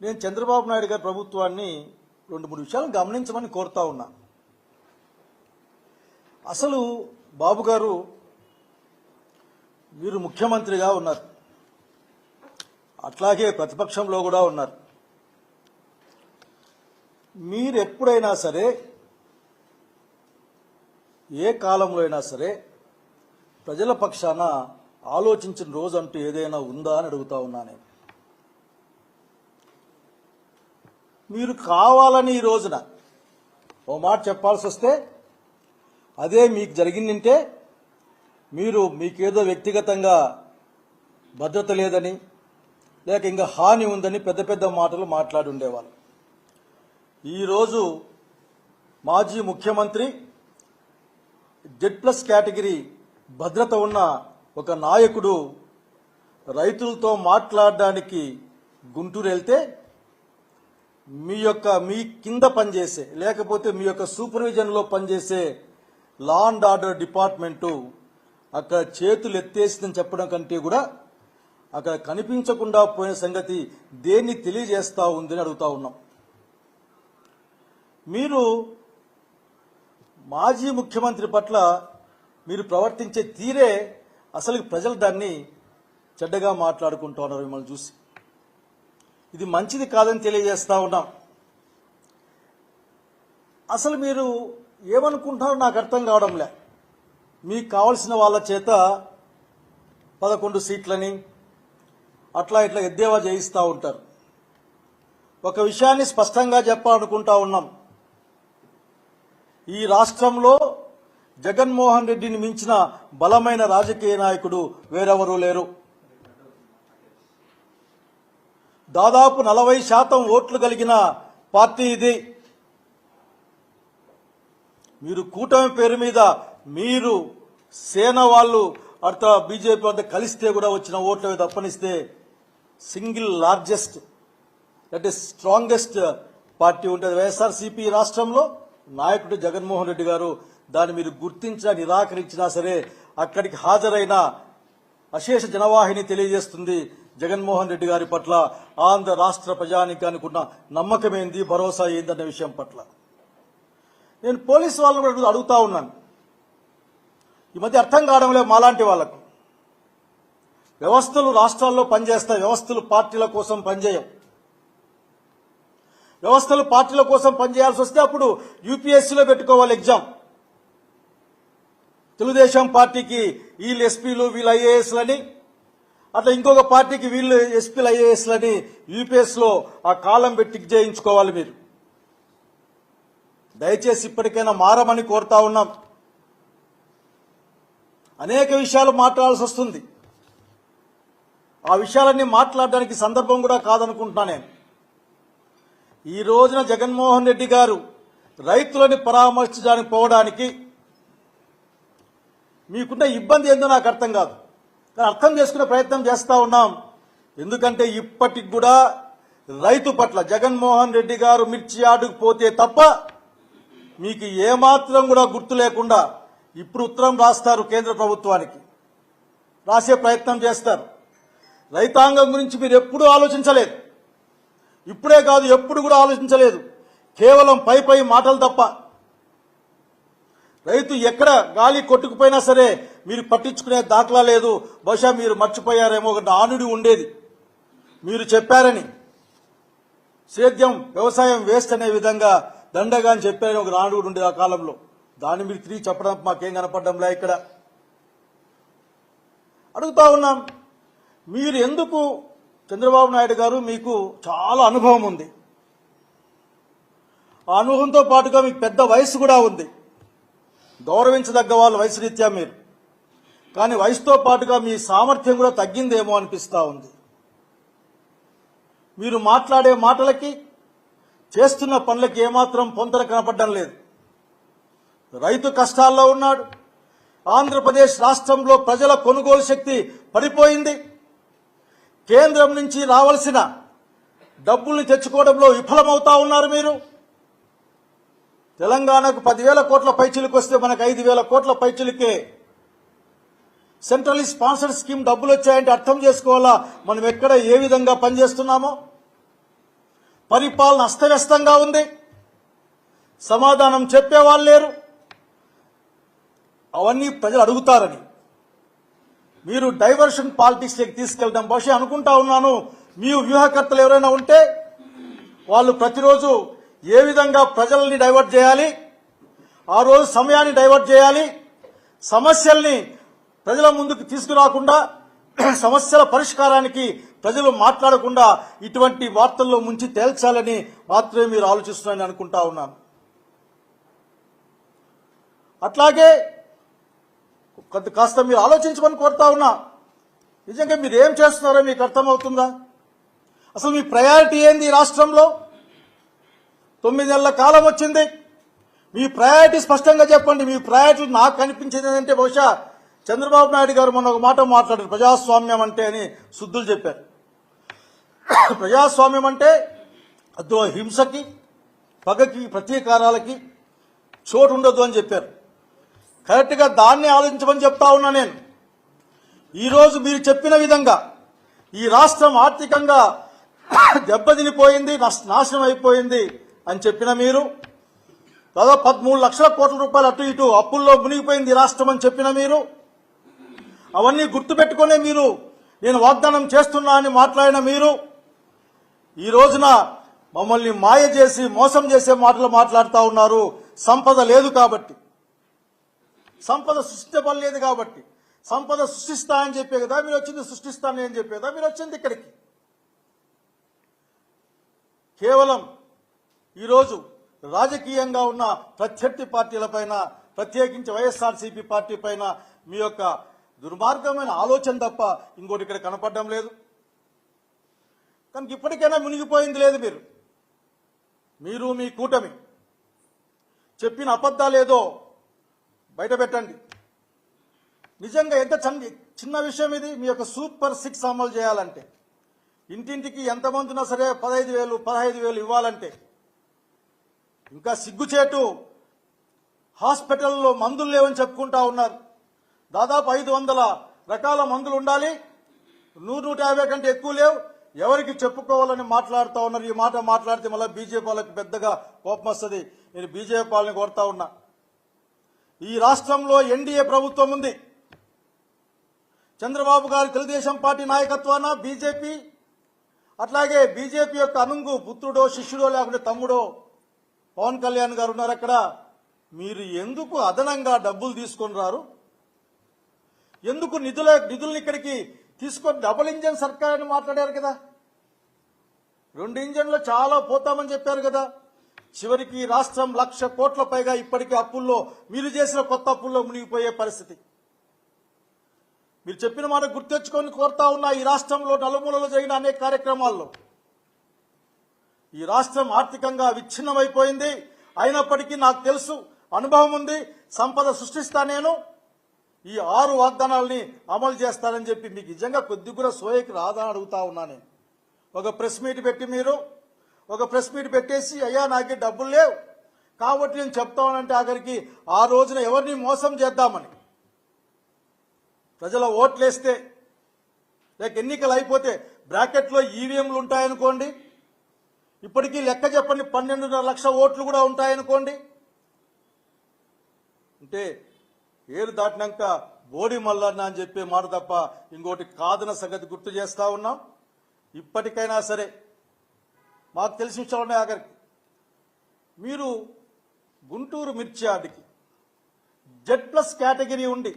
నేను చంద్రబాబు నాయుడు గారి ప్రభుత్వాన్ని 2-3 విషయాలను గమనించమని కోరుతా ఉన్నా. అసలు బాబు గారు మీరు ముఖ్యమంత్రిగా ఉన్నారు, అట్లాగే ప్రతిపక్షంలో కూడా ఉన్నారు. మీరు ఎప్పుడైనా సరే, ఏ కాలంలో అయినా సరే ప్రజల పక్షాన ఆలోచించిన రోజు అంటూ ఏదైనా ఉందా అని అడుగుతా ఉన్నా నేను. మీరు కావాలని ఈ రోజున ఓ మాట చెప్పాల్సి వస్తే అదే మీకు జరిగిందంటే మీకేదో వ్యక్తిగతంగా భద్రత లేదని లేక ఇంకా హాని ఉందని పెద్ద పెద్ద మాటలు మాట్లాడి ఉండేవాళ్ళు. ఈరోజు మాజీ ముఖ్యమంత్రి Z+ కేటగిరీ భద్రత ఉన్న ఒక నాయకుడు రైతులతో మాట్లాడడానికి గుంటూరు వెళ్తే మీ కింద పనిచేసే లేకపోతే మీ యొక్క సూపర్విజన్లో పనిచేసే లా అండ్ ఆర్డర్ డిపార్ట్మెంటు అక్కడ చేతులు ఎత్తేసిందని చెప్పడం కంటే కూడా అక్కడ కనిపించకుండా పోయిన సంగతి దేన్ని తెలియజేస్తా ఉందని అడుగుతా ఉన్నాం. మీరు మాజీ ముఖ్యమంత్రి పట్ల మీరు ప్రవర్తించే తీరే అసలు ప్రజలు దాన్ని చెడ్డగా మాట్లాడుకుంటూ ఉన్నారు మిమ్మల్ని చూసి. ఇది మంచిది కాదని తెలియజేస్తా ఉన్నాం. అసలు మీరు ఏమనుకుంటున్నారో నాకు అర్థం కావడంలే. మీకు కావలసిన వాళ్ళ చేత 11 సీట్లని అట్లా ఇట్లా ఎద్దేవా చేయిస్తూ ఉంటారు. ఒక విషయాన్ని స్పష్టంగా చెప్పాలనుకుంటా ఉన్నాం. ఈ రాష్ట్రంలో జగన్మోహన్ రెడ్డిని మించిన బలమైన రాజకీయ నాయకుడు వేరెవరూ లేరు. దాదాపు 40% ఓట్లు కలిగిన పార్టీ ఇది. మీరు కూటమి పేరు మీద మీరు సేన వాళ్ళు అర్థ బీజేపీ అంతా కలిస్తే కూడా వచ్చిన ఓట్ల తప్పనిస్తే single largest that is strongest party ఉంటుంది వైఎస్ఆర్సీపీ రాష్ట్రంలో. నాయకుడు జగన్మోహన్ రెడ్డి గారు దాన్ని మీరు గుర్తించినా నిరాకరించినా సరే అక్కడికి హాజరైన అశేష జనవాహిని తెలియజేస్తుంది జగన్మోహన్ రెడ్డి గారి పట్ల ఆంధ్ర రాష్ట్ర ప్రజానీకానికి ఉన్న నమ్మకం ఏంది, భరోసా ఏందన్న విషయం పట్ల. నేను పోలీసు వాళ్ళని కూడా అడుగుతా ఉన్నాను. ఈ మధ్య అర్థం కావడం లేదు మాలాంటి వాళ్లకు. వ్యవస్థలు రాష్ట్రాల్లో పనిచేస్తాయి, వ్యవస్థలు పార్టీల కోసం పనిచేయం. వ్యవస్థలు పార్టీల కోసం పనిచేయాల్సి వస్తే అప్పుడు యూపీఎస్సీలో పెట్టుకోవాలి ఎగ్జామ్. తెలుగుదేశం పార్టీకి వీళ్ళు ఎస్పీలు వీళ్ళు ఐఏఎస్లని, అట్లా ఇంకొక పార్టీకి వీళ్ళు ఎస్పీలు ఐఏఎస్లని యూపీఎస్లో ఆ కాలం పెట్టి చేయించుకోవాలి. మీరు దయచేసి ఇప్పటికైనా మారమని కోరుతా ఉన్నాం. అనేక విషయాలు మాట్లాడాల్సి వస్తుంది. ఆ విషయాలన్నీ మాట్లాడడానికి సందర్భం కూడా కాదనుకుంటున్నా నేను. ఈ రోజున జగన్మోహన్ రెడ్డి గారు రైతులని పరామర్శించడానికి పోవడానికి మీకున్న ఇబ్బంది ఏందో నాకు అర్థం కాదు, కానీ అర్థం చేసుకునే ప్రయత్నం చేస్తా ఉన్నాం. ఎందుకంటే ఇప్పటికి కూడా రైతు పట్ల జగన్మోహన్ రెడ్డి గారు మిర్చి ఆడుకు పోతే తప్ప మీకు ఏమాత్రం కూడా గుర్తు లేకుండా ఇప్పుడు ఉత్తరం రాస్తారు కేంద్ర ప్రభుత్వానికి, రాసే ప్రయత్నం చేస్తారు. రైతాంగం గురించి మీరు ఎప్పుడూ ఆలోచించలేదు, ఇప్పుడే కాదు ఎప్పుడు కూడా ఆలోచించలేదు. కేవలం పై మాటలు తప్ప. రైతు ఎక్కడ గాలి కొట్టుకుపోయినా సరే మీరు పట్టించుకునే దాఖలా లేదు. బహుశా మీరు మర్చిపోయారేమో, ఒక నానుడి ఉండేది మీరు చెప్పారని, సేద్యం వ్యవసాయం వేస్ట్ అనే విధంగా దండగా అని చెప్పారని ఒక నానుడు ఉండేది ఆ కాలంలో. దాన్ని మీరు తిరిగి చెప్పడం మాకేం కనపడడంలే. ఇక్కడ అడుగుతా ఉన్నాం, మీరు ఎందుకు చంద్రబాబు నాయుడు గారు మీకు చాలా అనుభవం ఉంది, ఆ అనుభవంతో పాటుగా మీకు పెద్ద వయసు కూడా ఉంది, గౌరవించదగ్గ వాళ్ళు వయసు రీత్యా మీరు, కానీ వయసుతో పాటుగా మీ సామర్థ్యం కూడా తగ్గిందేమో అనిపిస్తూ ఉంది. మీరు మాట్లాడే మాటలకి చేస్తున్న పనులకి ఏమాత్రం పొంతన కనపడడం లేదు. రైతు కష్టాల్లో ఉన్నాడు. ఆంధ్రప్రదేశ్ రాష్ట్రంలో ప్రజల కొనుగోలు శక్తి పడిపోయింది. కేంద్రం నుంచి రావాల్సిన డబ్బుల్ని తెచ్చుకోవడంలో విఫలమవుతా ఉన్నారు మీరు. తెలంగాణకు 10,000 కోట్ల పైచిలకు వస్తే మనకు 5,000 కోట్ల పైచిలకే సెంట్రల్ స్పాన్సర్డ్ స్కీమ్ డబ్బులు వచ్చాయంటే అర్థం చేసుకోవాలా మనం ఎక్కడ ఏ విధంగా పనిచేస్తున్నామో. పరిపాలన అస్తవ్యస్తంగా ఉంది, సమాధానం చెప్పేవాళ్ళు లేరు. అవన్నీ ప్రజలు అడుగుతారని మీరు డైవర్షన్ పాలిటిక్స్లోకి తీసుకెళ్ళడం బహుశా అనుకుంటా ఉన్నాను. మీ వ్యూహకర్తలు ఎవరైనా ఉంటే వాళ్ళు ప్రతిరోజు ఏ విధంగా ప్రజల్ని డైవర్ట్ చేయాలి, ఆ రోజు సమయాన్ని డైవర్ట్ చేయాలి, సమస్యల్ని ప్రజల ముందుకు తీసుకురాకుండా సమస్యల పరిష్కారానికి ప్రజలు మాట్లాడకుండా ఇటువంటి వార్తల్లో ముంచి తేల్చాలని మాత్రమే మీరు ఆలోచిస్తున్నారని అనుకుంటా ఉన్నాను. అట్లాగే కాస్త మీరు ఆలోచించమని కోరుతా ఉన్నా. నిజంగా మీరు ఏం చేస్తున్నారో మీకు అర్థమవుతుందా? అసలు మీ ప్రయారిటీ ఏంది ఈ రాష్ట్రంలో? 9 నెలల కాలం వచ్చింది, మీ ప్రయారిటీ స్పష్టంగా చెప్పండి. మీ ప్రయారిటీ నాకు కనిపించింది ఏంటంటే బహుశా చంద్రబాబు నాయుడు గారు మొన్న ఒక మాట మాట్లాడారు, ప్రజాస్వామ్యం అంటే అని శుద్ధులు చెప్పారు. ప్రజాస్వామ్యం అంటే అదో హింసకి, పగకి, ప్రతీకారాలకి చోటు ఉండదు అని చెప్పారు. కరెక్ట్గా దాన్ని ఆలోచించమని చెప్తా ఉన్నా నేను. ఈరోజు మీరు చెప్పిన విధంగా ఈ రాష్ట్రం ఆర్థికంగా దెబ్బతినిపోయింది, నాశనం అయిపోయింది అని చెప్పిన మీరు, దాదాపు 13 లక్షల కోట్ల రూపాయలు అటు ఇటు అప్పుల్లో మునిగిపోయింది ఈ రాష్ట్రం అని చెప్పిన మీరు, అవన్నీ గుర్తుపెట్టుకునే మీరు నేను వాగ్దానం చేస్తున్నా అని మాట్లాడిన మీరు, ఈ రోజున మమ్మల్ని మాయ చేసి మోసం చేసే మాటలు మాట్లాడుతూ ఉన్నారు. సంపద లేదు కాబట్టి, సంపద సృష్టించబడలేదు కాబట్టి, సంపద సృష్టిస్తా అని చెప్పే కదా మీరు వచ్చింది, సృష్టిస్తానని అని చెప్పేదా మీరు వచ్చింది ఇక్కడికి. కేవలం ఈరోజు రాజకీయంగా ఉన్న ప్రత్యర్థి పార్టీలపైన, ప్రత్యేకించి వైఎస్ఆర్సీపీ పార్టీ పైన మీ యొక్క దుర్మార్గమైన ఆలోచన తప్ప ఇంకోటి ఇక్కడ కనపడడం లేదు. కనుక ఇప్పటికైనా మునిగిపోయింది లేదు మీరు మీ కూటమి చెప్పిన అబద్ధాలేదో బయట పెట్టండి. నిజంగా ఎంత చిన్న విషయం ఇది. మీ యొక్క సూపర్ 6 అమలు చేయాలంటే, ఇంటింటికి ఎంతమంది ఉన్నా సరే 15,000 15,000 ఇవ్వాలంటే, ఇంకా సిగ్గుచేటు హాస్పిటల్లో మందులు లేవని చెప్పుకుంటా ఉన్నారు. దాదాపు 500 రకాల మందులు ఉండాలి, 100-150 కంటే ఎక్కువ లేవు, ఎవరికి చెప్పుకోవాలని మాట్లాడుతూ ఉన్నారు. ఈ మాట మాట్లాడితే మళ్ళీ బీజేపీ వాళ్ళకి పెద్దగా కోపం వస్తుంది. నేను బీజేపీ వాళ్ళని కోరుతా ఉన్నా, ఈ రాష్ట్రంలో ఎన్డీఏ ప్రభుత్వం ఉంది. చంద్రబాబు గారి తెలుగుదేశం పార్టీ నాయకత్వాన బీజేపీ, అట్లాగే బీజేపీ యొక్క అనుంగు పుత్రుడో శిష్యుడో లేకుంటే తమ్ముడో పవన్ కళ్యాణ్ గారు ఉన్నారు అక్కడ. మీరు ఎందుకు అదనంగా డబ్బులు తీసుకొని రారు? ఎందుకు నిధుల్ని ఇక్కడికి తీసుకొని డబుల్ ఇంజన్ సర్కార్ అని మాట్లాడారు కదా, 2 ఇంజన్లు చాలా పోతామని చెప్పారు కదా. చివరికి రాష్ట్రం 1,00,000 కోట్ల పైగా ఇప్పటికీ అప్పుల్లో, మీరు చేసిన కొత్త అప్పుల్లో మునిగిపోయే పరిస్థితి. మీరు చెప్పిన మాట గుర్తెచ్చుకొని కోరుతా ఉన్నా. ఈ రాష్ట్రంలో నలుమూలలో జరిగిన అనేక కార్యక్రమాల్లో ఈ రాష్ట్రం ఆర్థికంగా విచ్ఛిన్నమైపోయింది. అయినప్పటికీ నాకు తెలుసు, అనుభవం ఉంది, సంపద సృష్టిస్తా, నేను ఈ 6 వాగ్దానాలని అమలు చేస్తానని చెప్పి మీకు నిజంగా కొద్ది కూడా సోయకి రాదా అని అడుగుతా ఉన్నా నేను. ఒక ప్రెస్ మీట్ పెట్టేసి అయ్యా నాకే డబ్బులు లేవు కాబట్టి నేను చెప్తానంటే ఆఖరికి ఆ రోజున ఎవరిని మోసం చేద్దామని, ప్రజల ఓట్లేస్తే లేక ఎన్నికలు అయిపోతే బ్రాకెట్లో ఈవీఎంలు ఉంటాయనుకోండి, ఇప్పటికీ లెక్క చెప్పండి 12.5 లక్షల ఓట్లు కూడా ఉంటాయనుకోండి. అంటే ఏరు దాటినాక బోడి మల్లన్న అని చెప్పే మాట తప్ప ఇంకోటి కాదన్న సంగతి గుర్తు చేస్తా ఉన్నాం. ఇప్పటికైనా సరే మాకు తెలిసిన విషయాలు ఉన్నాయి. ఆఖరికి మీరు గుంటూరు మిర్చి యార్డుకి Z+ కేటగిరీ ఉండి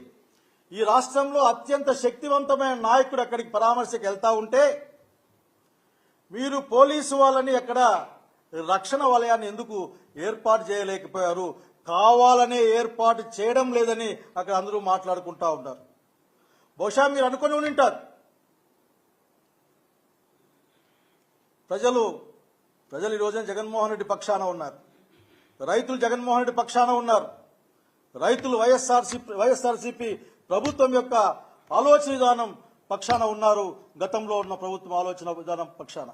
ఈ రాష్ట్రంలో అత్యంత శక్తివంతమైన నాయకుడు అక్కడికి పరామర్శకు వెళ్తా ఉంటే మీరు పోలీసు వాళ్ళని అక్కడ రక్షణ వలయాన్ని ఎందుకు ఏర్పాటు చేయలేకపోయారు? కావాలనే ఏర్పాటు చేయడం లేదని అక్కడ అందరూ మాట్లాడుకుంటా ఉన్నారు. బహుశా మీరు అనుకుని ఉంటారు, ప్రజలు ఈ రోజున జగన్మోహన్ రెడ్డి పక్షాన ఉన్నారు, రైతులు జగన్మోహన్ రెడ్డి పక్షాన ఉన్నారు, రైతులు వైఎస్ఆర్సీపీ ప్రభుత్వం యొక్క ఆలోచన విధానం పక్షాన ఉన్నారు, గతంలో ఉన్న ప్రభుత్వం ఆలోచన విధానం పక్షాన.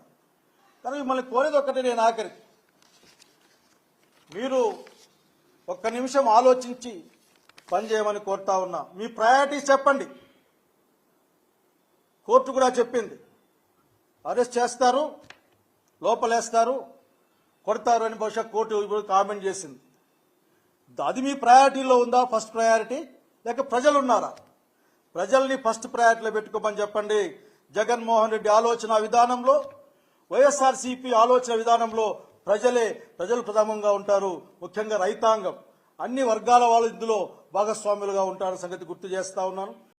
కానీ మిమ్మల్ని కోరేది ఒక్కటే, నేను ఆఖరికి మీరు ఒక్క నిమిషం ఆలోచించి పనిచేయమని కోరుతా ఉన్నా. మీ ప్రయారిటీస్ చెప్పండి. కోర్టు కూడా చెప్పింది, అరెస్ట్ చేస్తారు, లోపలేస్తారు, కొడతారు అని బహుశా కోర్టు ఇప్పుడు కామెంట్ చేసింది. అది మీ ప్రయారిటీలో ఉందా ఫస్ట్ ప్రయారిటీ, లేక ప్రజలు ఉన్నారా? ప్రజల్ని ఫస్ట్ ప్రయారిటీలో పెట్టుకోమని చెప్పండి. జగన్మోహన్ రెడ్డి ఆలోచన విధానంలో, వైఎస్ఆర్సీపీ ఆలోచన విధానంలో ప్రజలు ప్రథమంగా ఉంటారు. ముఖ్యంగా రైతాంగం, అన్ని వర్గాల వాళ్ళు ఇందులో భాగస్వాములుగా ఉంటారన్న సంగతి గుర్తు చేస్తా ఉన్నాను.